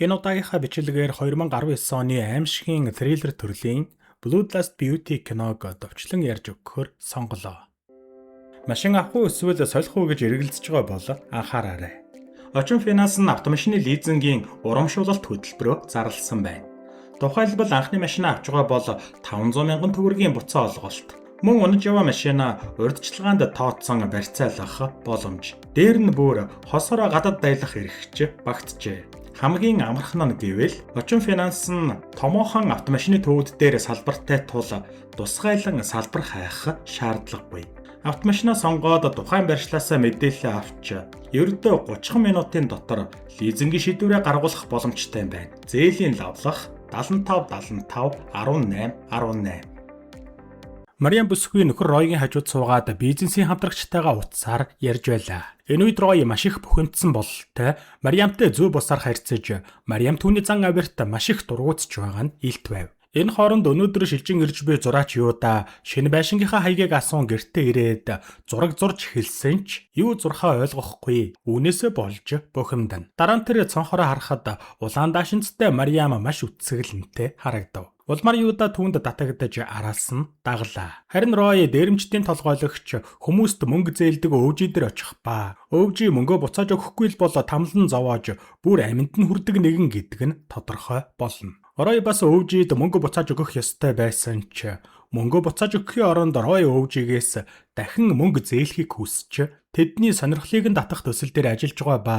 Энэ удаагийнхаа бичлэгээр 2019 оны аимшигын триллер төрлийн Bloodlust Beauty киног товчлон ярьж өгөхөөр сонголоо. Машин авах уу эсвэл солих уу гэж эргэлзэж байгаа бол анхаараарай. Очин финанс нь автомашины лизингийн урамшуулалт хөтөлбөрөөр зарласан байна. Тухайлбал анхны машин авч байгаа бол 500 мянган төгрөгийн буцаа олголт. Мөн унаж яваа машина урьдчилгаанд тооцсон барьцаалах боломж. Дээр нь бүр хосороо гадаад дайлах эрхч багтжээ. Хамгийн амархан нь гэвэл очин финанс нь томоохон автомашины төвөд дээр салбартай тул тусгайлан салбар хайх шаардлагагүй. Автомашинаа сонгоод тухайн барьчлаасаа мэдээлэл авч ердөө 30 минутын дотор лизингийн шийдвэрээ гаргуулах боломжтой байна. Зээлийн лавлах 75 18 18. Мариам бүсгүй нөхөр Ройгийн хажууд суугаад бизнесийн хамтрагчтайгаа утсаар ярьж байлаа. Энэ үед Рой маш их бухимдсан бололтой Мариамтай зөв бусаар харьцаж, Мариам түүний зан авирт маш их дургуутж байгаа нь илт байв. Энэ хооронд өнөөдөр шилжин ирж буй зураач Юуда шинэ байшингийнхаа хаягийг асуун гэртээ ирээд зураг зурж эхэлсэн ч юу зурхаа ойлгохгүй. Үүнээсээ болж бухимдана. Дараа нь тэр цонхороо харахад улаан даашинцтай Мариам маш үцэглэнтэй харагдав. Улмаар Юуда түүнд татагдаж араалсан даглаа. Харин Рой дээрэмчдийн толгойлогч хүмүүст мөнгө зээлдэг өвжий дээр очих ба өвжий мөнгөө буцааж өгөхгүй л бол тамлан зовоож бүр амьд нь хүрдэг нэгэн гэдэг нь тодорхой болно. Рой бас өвжийд мөнгө буцааж өгөх ёстой байсан ч мөнгө буцааж өгөхийн оронд Рой өвжигээс дахин мөнгө зээлхийг хүсч тэдний сонирхлыг нь татах төсөл дээр ажиллаж байгаа ба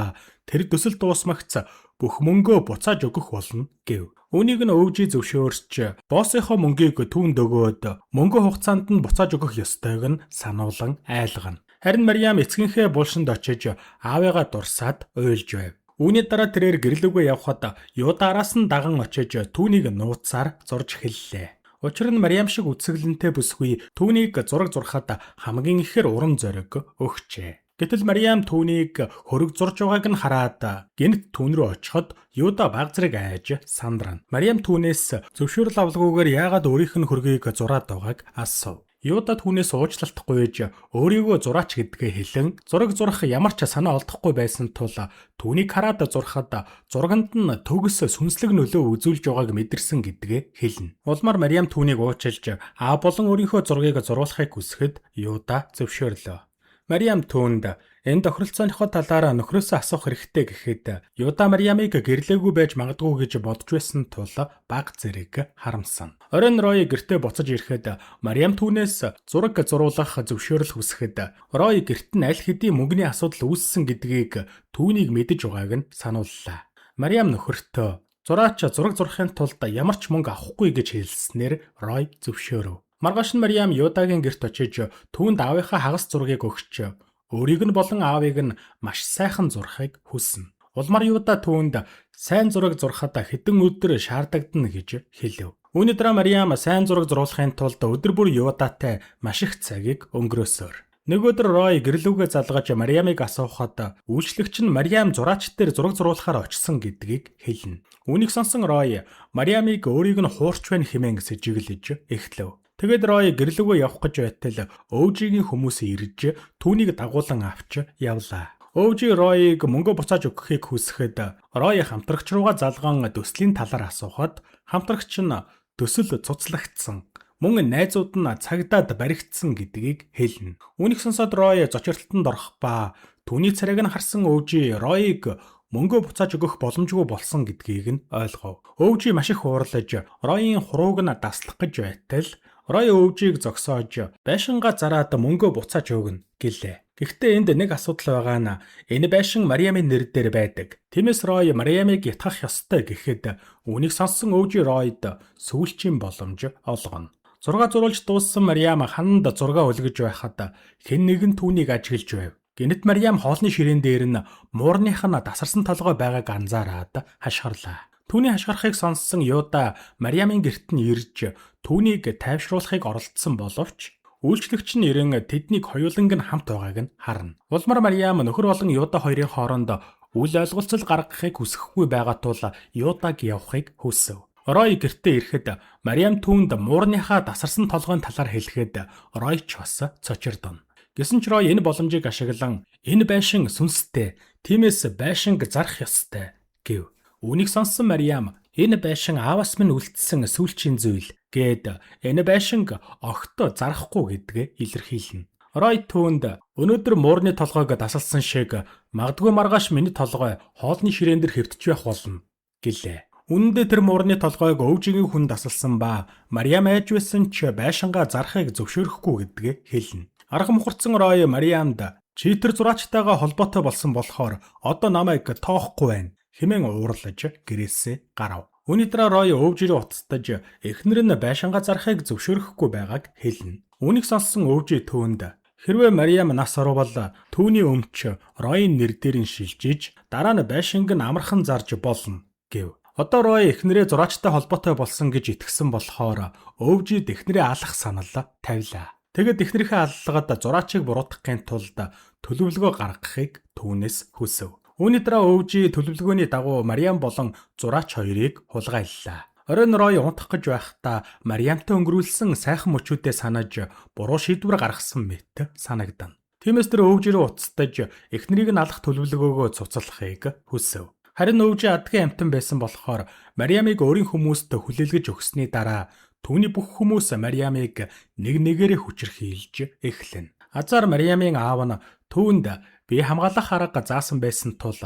тэр төсөл дуусмагц бүх мөнгөө буцааж өгөх болно гэв. Үүнийг нь өвжий зөвшөөрч боссынхоо мөнгийг түүнд өгөөд мөнгө хугацаанд нь буцааж өгөх ёстойг нь сануулan айлгана. Харин Мариам эцгийнхээ булшинд очиж аавыгаа дурсаад уйлж байв. Үүний дараа тэрээр гэрлүүгээ явхад Юуда араас нь даган очиж түүнийг нууцаар зурж эхэллээ. Учир нь Мариам шиг үцэглэнтэй бүсгүй түүнийг зураг зурхад хамгийн ихээр урам зориг өгчээ. Гэтэл Мариам түүнийг хөрөг зурж байгааг нь хараад гэнэт түүн рүү очиход Юуда баг зэрэг айж сандрана. Мариам түүнээс зөвшөөрөл авалгүйгээр яагаад өөрийнх нь хөргийг зураад байгааг асуув. Юуда түүнээс уучлалт гуйж өөрийгөө зураач гэдгээ хэлэн зураг зурах ямар ч санаа олдохгүй байсан тул түүнийг хараад зурхад зурганд нь төгс сүнслэг нөлөө үзүүлж байгааг мэдэрсэн гэдгээ хэлнэ. Улмаар Мариам түүнийг уучлж болон өөрийнхөө зургийг зурулахыг хүсэхэд Юуда зөвшөөрлөө. Мариам түүнд энэ тохиролцооныхоо талаар нөхрөөсөө асуух хэрэгтэй гэхэд Юуда Мариамыг гэрлээгүй байж магадгүй гэж бодж байсан тул баг зэрэг харамсан. Оройн Рой гэртээ буцаж ирэхэд Мариам түүнээс зураг зурулах зөвшөөрөл хүсэхэд Рой гэрт нь аль хэдийн мөнгөний асуудал үүссэн гэдгийг түүнийг мэдэж байгааг нь санууллаа. Мариам нөхөртөө зураач зураг зурахын тулд ямар ч мөнгө авахгүй гэж хэлснээр Рой зөвшөөрөв. Маргааш нь Мариам Юудагийн гэрт очиж түүнд аавынхаа хагас зургийг өгч өөрийг нь болон аавыг нь маш сайхан зурхыг хүснэ. Улмаар Юуда түүнд сайн зураг зурхад хэдэн өдөр шаардагдана гэж хэлв. Үүний дараа Мариам сайн зураг зурулахын тулд өдөр бүр Юудатай маш их цагийг өнгөрөөсөөр. Нэг өдөр Рой гэрлүүгээ залгаж Мариамыг асуухад үйлчлэгч нь Мариам зураач дээр зураг зурулахаар очсон гэдгийг хэлнэ. Үүнийг сонсон Рой Мариамыг өөрийг нь хуурч байна хэмээн сэжиглэж эхлэв. Тэгээд Рой гэрлүүгээ явах гэж байтал өвжигийн хүмүүс ирж түүнийг дагуулan авч явлаа. Өвжи Ройг мөнгө буцааж өгөхийг хүсэхэд Рой хамтрагч руугаа залгаан төслийн талаар асуухад хамтрагч нь төсөл цуцлагдсан. Мөн найзууд нь цагдаад баригдсан гэдгийг хэлнэ. Үүнийг сонсоод Рой зочиртолтонд орох ба түүний царайг нь харсан өвжи Ройг мөнгө буцааж өгөх боломжгүй болсон гэдгийг нь ойлгов. Өвжи маш их уурлаж Ройын хурууг нь даслах гэж байтал Рой өвжийг зогсоож байшингаа зараад мөнгөө буцааж өгнө гэлээ. Гэхдээ энд нэг асуудал байгаа нь энэ байшин Мариамын нэр дээр байдаг. Тиймээс Рой Мариамыг ятгах ёстой гэхэд үүнийг сонссон өвжи Ройд сүүлчийн боломж олгоно. Зураг зурулж дууссан Мариам хананд зураг өлгөж байхад хэн нэгэн түүнийг ажиглаж байв. Гэнэт Мариам хоолны ширээн дээр нь муурных нь тасарсан толгой байгааг анзаараад хашгирлаа. Түүний хашгирахыг сонссон Юуда Мариамын гэрт нь ирж түүнийг тайвшруулахыг оролдсон боловч үйлчлэгч нь ирэн тэднийг хоёуланг нь хамт байгааг нь харна. Улмаар Мариам нөхөр болон Юуда хоёрын хооронд үл ойлголцол гаргахыг хүсэхгүй байгаа тул Юудаг явахыг хүсэв. Рой гэртээ ирэхэд Мариам түүнд муурныхаа тасарсан толгойн талаар хэлэхэд Рой ч бас цочирдоно. Гэсэн ч Рой энэ боломжийг ашиглан энэ байшин сүнстэй, тиймээс байшинг зарах ёстой гэв. Үүнийг сонссон Мариам энэ байшин аавас минь үлдсэн сүүлчийн зүйл гээд энэ байшинг огт зарахгүй гэдгээ илэрхийлнэ. Рой түүнд өнөөдөр муурны толгойг дасалсан шиг магадгүй маргааш миний толгой хоолны ширээн дээр хэвтэж байх болно гэлээ. Үнэн дээр тэр муурны толгойг өвжигийн хүн дасалсан ба Мариам айж байсан ч байшингаа зарахыг зөвшөөрөхгүй гэдгээ хэлнэ. Арга мухарцсан Рой Мариамд чи тэр зураачтайгаа холбоотой болсон болохоор одоо намайг тоохгүй байна хэмээн уурлаж гэрээсээ гарав. Үүний дараа Рой өвжирээ уцтаж эхнэр нь байшингаа зарахыг зөвшөөрөхгүй байгааг хэлнэ. Үүнийг сонссон өвжи түүнд хэрвээ Мариам нас орвол түүний өмч Ройн нэр дээр нь шилжиж дараа нь байшинг нь амархан зарж болно гэв. Одоо Рой эхнэрээ зураачтай холбоотой болсон гэж итгэсэн болохоор өвжид эхнэрээ алах санал тавилаа. Тэгэд эхнэрийнхээ аллагад зураачийг буруутгахын тулд төлөвлөгөө гаргахыг түүнээс хүсв. Үүний дараа өвжи төлөвлөгөөний дагуу Мариам болон зураач хоёрыг хулгайллаа. Оройн Рой унтах гэж байхдаа Мариамтай өнгөрүүлсэн сайхан мөчүүдээ санаж буруу шийдвэр гаргасан мэт санагдана. Тиймээс тэр өвжирөө уцтаж эхнэрийг нь алах төлөвлөгөөгөө цуцлахыг хүсв. Харин өвжи адгийн амтан байсан болохоор Мариамыг өөрийн хүмүүст хүлээлгэж өгсөний дараа түүний бүх хүмүүс Мариамыг нэг нэгээрээ хүчирхийлж эхлэнэ. Азар Мариамын аав нь түүнд бие хамгаалах арга заасан байсан тул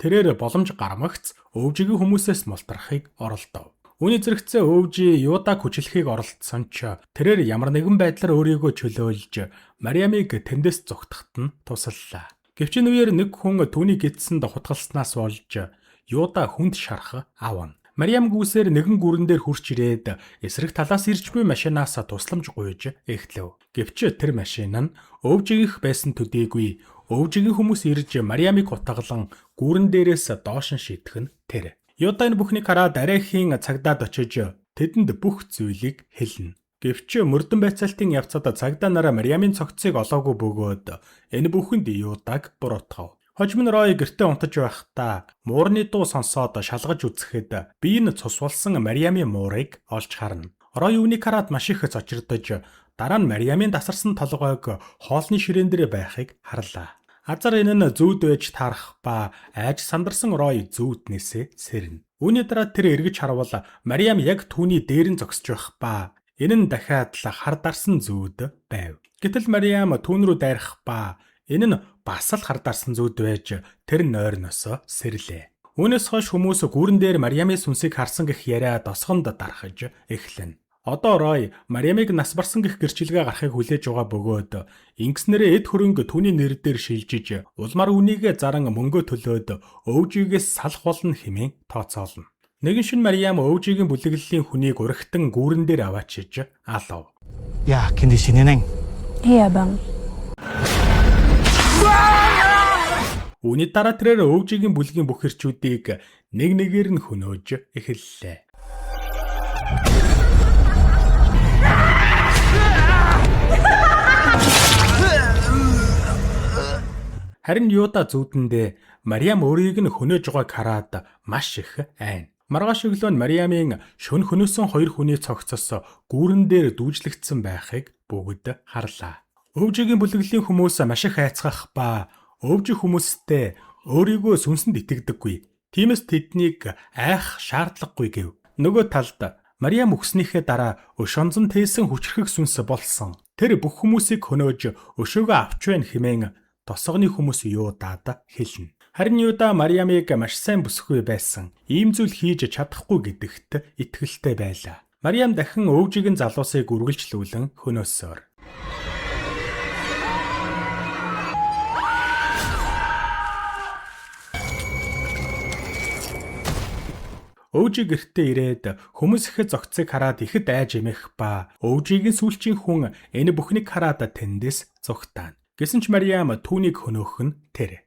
тэрээр боломж гармагц өвжигийн хүмүүсээс мултрахыг оролдов. Үүний зэрэгцээ өвжи Юдаг хүчлэхийг оролдсон ч тэрээр ямар нэгэн байдлаар өөрийгөө чөлөөлж Мариамыг тэндээс зугтахад нь тусаллаа. Гэвч нүгээр нэг хүн түүний гидсэнд хутгалснаас болж Юда хүнд шарах авна. Мариам гүсээр нэгэн гүрэн дээр хурч ирээд эсрэг талаас ирж буй машинаас тусламж гуйж эхлэв. Гэвч тэр машин нь өвжигийнх байсан төдийгүй өвжигийн хүмүүс ирж Мариамыг хутгалан гүрэн дээрээс доош нь шидэх нь тэр. Юда энэ бүхнийг хараад арайхийн цагдаад очиж тэдэнд бүх зүйлийг хэлнэ. Гэвч мөрдөн байцаалтын явцад цагдаа нараа Мариамын цогцыг олоогүй бөгөөд энэ бүхэнд Юдаг буруутгав. Хожим нь Рой гэртээ унтаж байхдаа муурны дуу сонсоод шалгаж үзэхэд бие нь цус болсон Мариамын муурыг олж харна. Рой үүнийг хараад маш их цочирдож дараа нь Мариамын дасарсан толгойг хоолны ширээн дээр байхыг харлаа. Азар энэ нь зүүд байж таарах ба айж сандарсан Рой зүүднээсээ сэрнэ. Үүний дараа тэр эргэж харвал Мариам яг түүний дээр нь зогсож байх ба энэ нь дахиад л хар дарсан зүүд байв. Гэтэл Мариам түүн рүү дайрах ба энэ нь бас л хар дарсан зүүд байж тэр нойрноосоо сэрлээ. Үүнээс хойш хүмүүс гүрэн дээр Мариамын сүнсийг харсан гэх яриа досгонд дарахж эхлэнэ. Одоо Рой Мариамыг нас барсан гэх гэрчилгээ гарахыг хүлээж байгаа бөгөөд ингэснээрээ эд хөрөнгө түүний нэр дээр шилжиж улмаар үнийгээ заран мөнгөө төлөөд өвжигээс салах болно хэмээн тооцоолно. Нэгэн шин Мариам өвжигийн бүлэглэлийн хүнийг урагтан гүүрэн дээр аваачиж алав. 야, 근데 신인행. Hey, Үүний дараа тэрээр өвжигийн бүлгийн бүх хэрчүүдийг нэг нэгээр нь хөнөөж эхэллээ. Харин Юда зүудэндээ Мариам өөрийг нь хөнөөж байгааг хараад маш их айна. Маргааш өглөө нь Мариамын шөнө хөнөөсөн хоёр хүний цогцос гүүрэн дээр дүүжлэгдсэн байхыг бүгд харлаа. Өвжигийн бүлэглэлийн хүмүүс маш их айцгах ба өвжи хүмүүстэй өөрийгөө сүнсэнд итгэдэггүй. Тиймээс тэднийг айх шаардлагагүй гэв. Нөгөө талд Мариам өгснийхээ дараа өшонзон тээсэн хүчрхэг сүнс болсон. Тэр бүх хүмүүсийг хөнөөж өшөөгөө авч байна хэмээн тосгоны хүмүүс Юдад хэлнэ. Харин Юда Мариамыг маш сайн бүсгүй байсан. Ийм зүйл хийж чадахгүй гэдэгт итгэлтэй байлаа. Мариам дахин өвжигийн залуусыг үргэлжлүүлэн хөнөөсөөр. Өвжи гэртээ ирээд хүмүүс их зогцыг хараад ихэд айж эмэх ба өвжигийн сүүлчийн хүн энэ бүхнийг хараад тэндээс зугтаана. Гэсэн ч Мариам түүнийг хөнөөх нь тэр.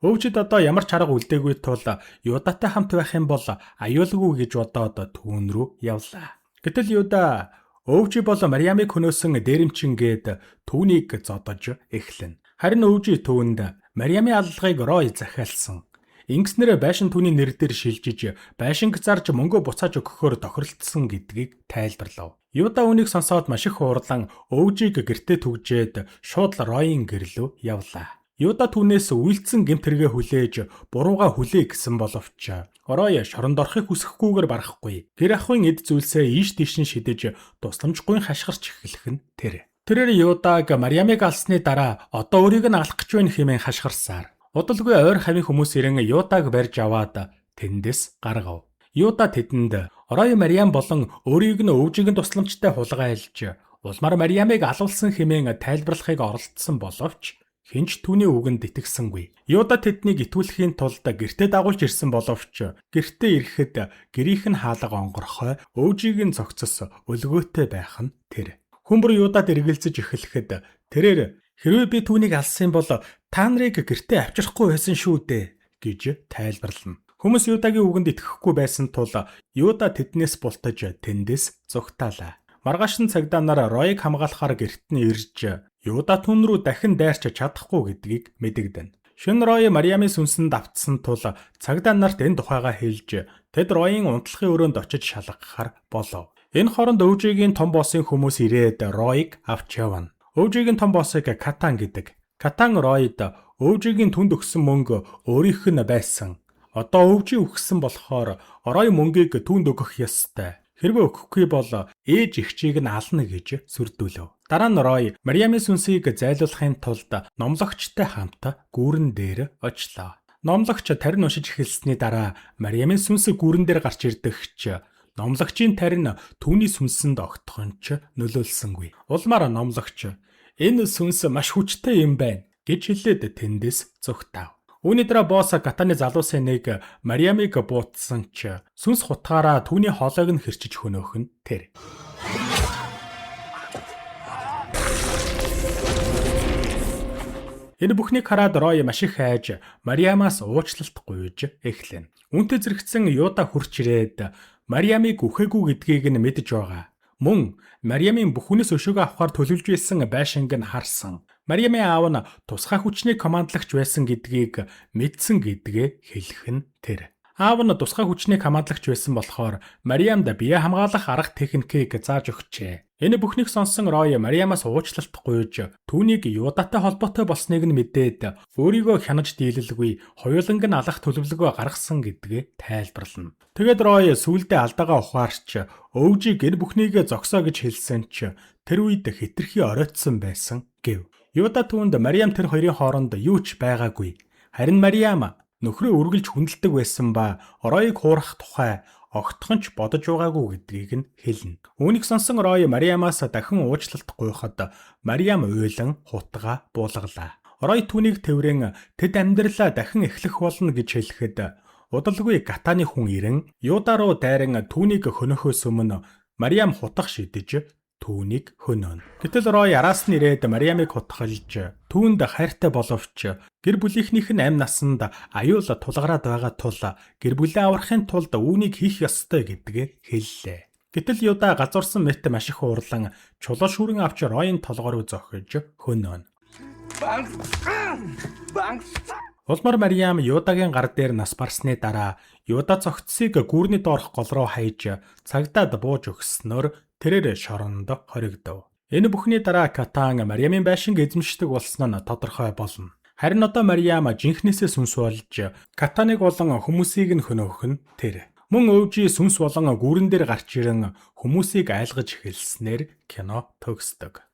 Өвжид одоо ямар ч арга үлдээгүй тул Юдатай хамт байх юм бол аюулгүй гэж бодоод түүн рүү явлаа. Гэтэл Юда өвжи бол Мариамыг хөнөөсөн дээрэмчингээд түүнийг зодож эхлэнэ. Харин өвжи түүнд Мариамын аллагыг Рой захиалсан. Ингэснээр байшин түүний нэр дээр шилжиж байшинг зарж мөнгө буцааж өгөхөөр тохиролцсон гэдгийг тайлбарлав. Юда үүнийг сонсоод маш их уурлан өвжийг гэртээ түгжээд шууд Ройн гэр рүү явлаа. Юда түүнээс үйлцэн гэмт хэрэгэ хүлээж бурууга хүлэе гэсэн боловч Рой шоронд орохыг хүсэхгүйгээр барахгүй. Гэр ахуйн эд зүйлсээ ийш тийш нь шидэж тусламжгүй хашгирч эхлэх нь тэр. Тэрээр Юдаг Мариамыг алсны дараа одоо өөрийг нь алах гэж байна хэмээн хашгирсаар удалгүй ойр хавийн хүмүүс ирэн Юдаг барьж аваад тэндээс гаргав. Юда тэдэнд Рой Мариам болон өөрийг нь өвжигийн тусламжтай хулгайлж улмаар Мариамыг алуулсан хэмээн тайлбарлахыг оролдсон боловч хинч түүний үгэнд итгэсэнгүй. Юда тэднийг итгүүлэхийн тулд гэртээ дагуулж ирсэн боловч гэртээ ирэхэд гэрийнх нь хаалга онгорхой өвжийг нь цогцос өлгөөтэй байх нь тэр. Хүмбэр Юдад эргэлзэж эхлэхэд тэрээр хэрвээ би түүнийг алсан бол та нарыг гэртээ авчрахгүй байсан шүү дээ гэж тайлбарлана. Хүмүүс Юдагийн үгэнд итгэхгүй байсан тул Юда тэднээс бултаж тэндээс зугтаалаа. Маргааш нь цагдаа нар Ройг хамгаалахаар гэрт нь ирж Юда түн рүү дахин дайрч чадахгүй гэдгийг мэдэгдэнэ. Шөнө Рой Мариамын сүнсэнд автсан тул цагдаа нарт энэ тухайга хэлж тэд Ройн унтлахын өрөөнд очиж шалгахаар болов. Энэ хооронд өвжигийн том боссын хүмүүс ирээд Ройг авч явна. Өвжигийн том боссыг Катан гэдэг. Катан Ройд өвжигийн түнд өгсөн мөнгө өөрийнх нь байсан. Одоо өвжи өгсөн болохоор Рой мөнгийг түнд өгөх ёстой. Хэрвээ өгөхгүй бол ээж эгчийг нь ална гэж сүрдүүлв. Дараа нь Рой Мариамын сүнсийг зайлуулахын тулд номлогчтой хамт гүүрэн дээр очлоо. Номлогч тарин уншиж эхэлсний дараа Мариамын сүнс гүүрэн дээр гарч ирдэгч номлогчийн тарин түүний сүнсэнд огтхонч нөлөөлсөнгүй. Улмаар номлогч энэ сүнс маш хүчтэй юм байна гэж хэлээд тэндээс зугтав. Үүний дараа босс Катаны залуусын нэг Мариамыг буутсан ч сүнс хутгаараа түүний хоолойг нь хэрчиж хөнөөх нь тэр. Энэ бүхнийг хараад Рой маш их хайж Мариамаас уучлалт гуйж эхлэв. Үүнтэй зэрэгцэн Юда хурч ирээд Мариамыг үхээгүй гэдгийг нь мэдж байгаа. Мөн Мариамын бүхнээс өшөөгөө авахар төлөвлөж байсан байшинг нь харсан. Мариамын аав нь тусгай хүчний командлагч байсан гэдгийг мэдсэн гэдгээ хэлэх нь тэр. Аав нь тусгай хүчний командлагч байсан болохоор Мариамд бие хамгаалах арга техникийг зааж өгчээ. Энэ бүхнийг сонсон Рой Мариамаас уучлалт гуйж түүнийг Юдатай холбоотой болсныг нь мэдээд өөрийгөө хянаж дийлэлгүй хоёуланг нь алах төлөвлөгөө гаргасан гэдгээ тайлбарлана. Тэгээд Рой сүүлдээ алдаагаа ухаарч өвжийг энэ бүхнийг зогсоо гэж хэлсэн ч тэр үед хэтэрхий оройтсон байсан гэв. Юда түүнд Мариам тэр хоёрын хооронд юу ч байгаагүй. Харин Мариам нөхрөө үргэлж хүндэлдэг байсан ба Ройг хуурах тухай огтхонч бодож байгаагүй гэдгийг нь хэлнэ. Үүнийг сонсон Рой Мариамаас дахин уучлалт гуйхад Мариам уйлан хутгаа буулгалаа. Рой түүнийг тэврэн тэд амьдралаа дахин эхлэх болно гэж хэлэхэд удалгүй Катаны хүн ирэн Юда руу дайран түүнийг хөнөхөөс өмнө Мариам хутгах шидэж түүнийг хөнөөнө. Гэтэл Рой араас нь ирээд Мариамыг хутгалж түүнд хайртай боловч гэр бүлийнхнийх нь амь насанд аюул тулгараад байгаа тул гэр бүлээ аврахын тулд үүнийг хийх ёстой гэдгээ хэллээ. Гэтэл Юда газурсан мэт маш их уурлан чулуу шүрэн авч Ройн толгойроо зохиж хөнөөнө. Улмаар Мариам Юдагийн гар дээр нас барсны дараа Юда цогцсыг гүүрний доорх гол руу хаяж цагдаад бууж өгснөөр тэрээр шоронд хоригдов. Энэ бүхний дараа Катан Мариамын байшинг эзэмшдэг болсон нь тодорхой болно. Харин одоо Мариам жинхнээсээ сүнс болж Катаныг болон хүмүүсийг нь хөнөөх нь тэр. Мөн өвжи сүнс болон гүүрэн дээр гарч ирэн хүмүүсийг айлгаж эхэлснээр кино төгсдөг.